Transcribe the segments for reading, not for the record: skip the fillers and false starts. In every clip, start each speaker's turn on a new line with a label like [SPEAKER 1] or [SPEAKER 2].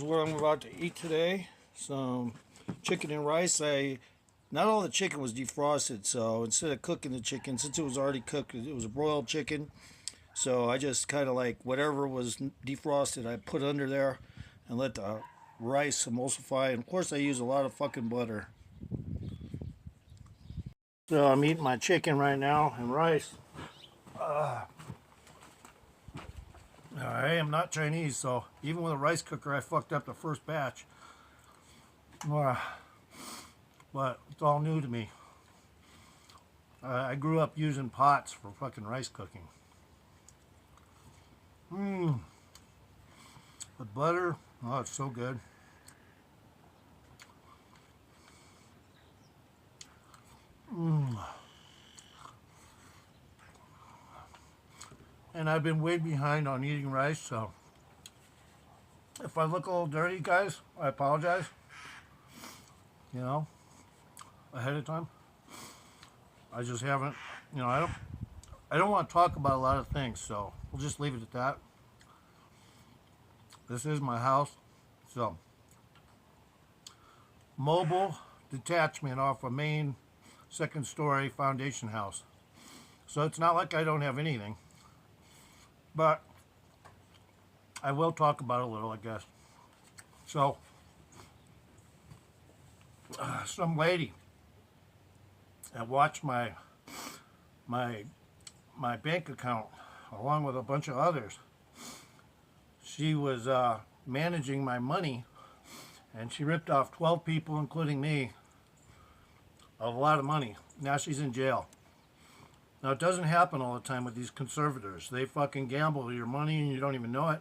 [SPEAKER 1] what I'm about to eat today. Some chicken and rice. Not all the chicken was defrosted, so instead of cooking the chicken, since it was already cooked, it was a broiled chicken. So I just kind of like whatever was defrosted, I put under there and let the rice emulsify. And of course, I use a lot of fucking butter. So I'm eating my chicken right now and rice. I am not Chinese, so even with a rice cooker, I fucked up the first batch. But it's all new to me. I grew up using pots for fucking rice cooking. The butter, oh, it's so good. And I've been way behind on eating rice, so if I look a little dirty, guys, I apologize. You know, ahead of time. I just haven't, I don't want to talk about a lot of things, so we'll just leave it at that. This is my house, so mobile detachment off a main second story foundation house. So it's not like I don't have anything, but I will talk about it a little, I guess. So some lady that watched my bank account along with a bunch of others. She was managing my money, and she ripped off 12 people, including me, of a lot of money. Now she's in jail. Now it doesn't happen all the time with these conservators. They fucking gamble your money and you don't even know it.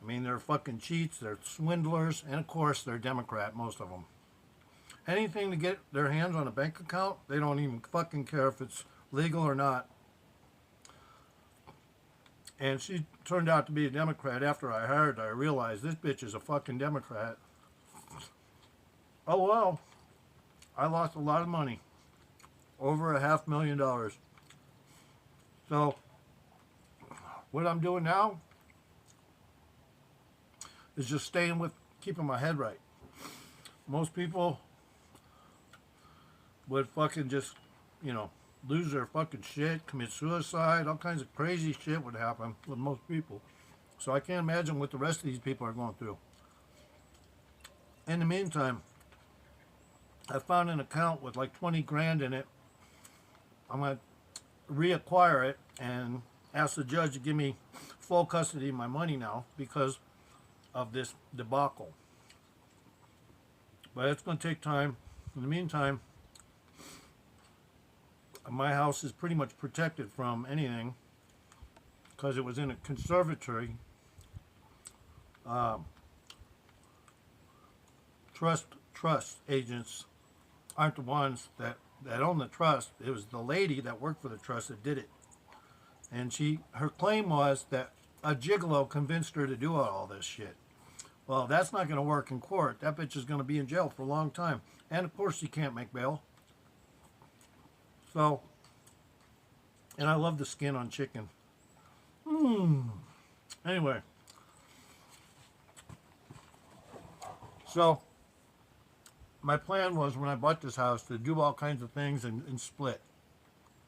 [SPEAKER 1] I mean, they're fucking cheats, they're swindlers, and of course they're Democrat, most of them. Anything to get their hands on a bank account, they don't even fucking care if it's legal or not. And she turned out to be a Democrat. After I hired her, I realized this bitch is a fucking Democrat. Oh well, I lost a lot of money. Over $500,000. So, what I'm doing now is just staying with, keeping my head right. Most people would fucking just, lose their fucking shit, commit suicide, all kinds of crazy shit would happen with most people. So I can't imagine what the rest of these people are going through. In the meantime, I found an account with like 20 grand in it. I'm going to reacquire it and ask the judge to give me full custody of my money now because of this debacle. But it's going to take time. In the meantime, my house is pretty much protected from anything because it was in a conservatory. Trust agents aren't the ones that own the trust. It was the lady that worked for the trust that did it. And her claim was that a gigolo convinced her to do all this shit. Well, that's not going to work in court. That bitch is going to be in jail for a long time. And of course she can't make bail. So, and I love the skin on chicken. Anyway. So, my plan was when I bought this house to do all kinds of things and split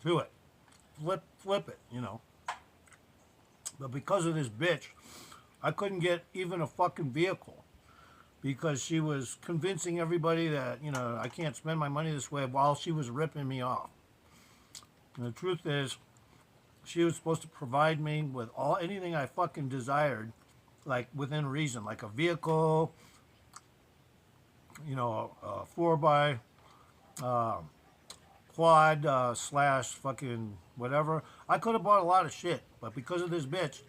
[SPEAKER 1] to it. Flip it, But because of this bitch, I couldn't get even a fucking vehicle because she was convincing everybody that, I can't spend my money this way while she was ripping me off. And the truth is, she was supposed to provide me with anything I fucking desired, like within reason, like a vehicle, a 4x quad slash fucking whatever. I could have bought a lot of shit, but because of this bitch,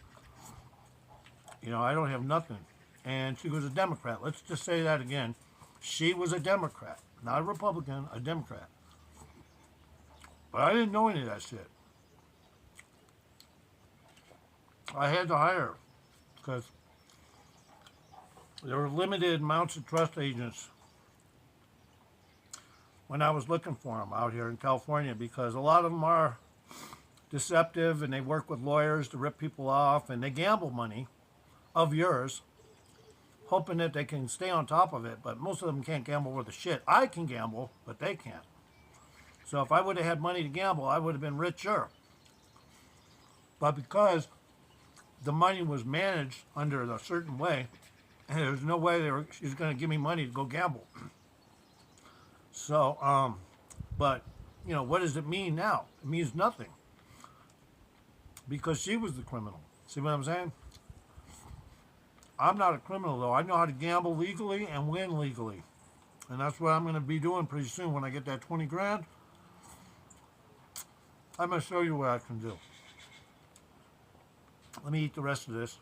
[SPEAKER 1] I don't have nothing. And she was a Democrat. Let's just say that again. She was a Democrat, not a Republican, a Democrat. But I didn't know any of that shit. I had to hire her because there were limited amounts of trust agents when I was looking for them out here in California because a lot of them are deceptive and they work with lawyers to rip people off and they gamble money of yours hoping that they can stay on top of it, but most of them can't gamble worth a shit. I can gamble, but they can't. So if I would have had money to gamble, I would have been richer. But because the money was managed under a certain way, and there's no way she was going to give me money to go gamble. So, but, you know, what does it mean now? It means nothing. Because she was the criminal. See what I'm saying? I'm not a criminal, though. I know how to gamble legally and win legally. And that's what I'm going to be doing pretty soon when I get that 20 grand. I'm going to show you what I can do. Let me eat the rest of this.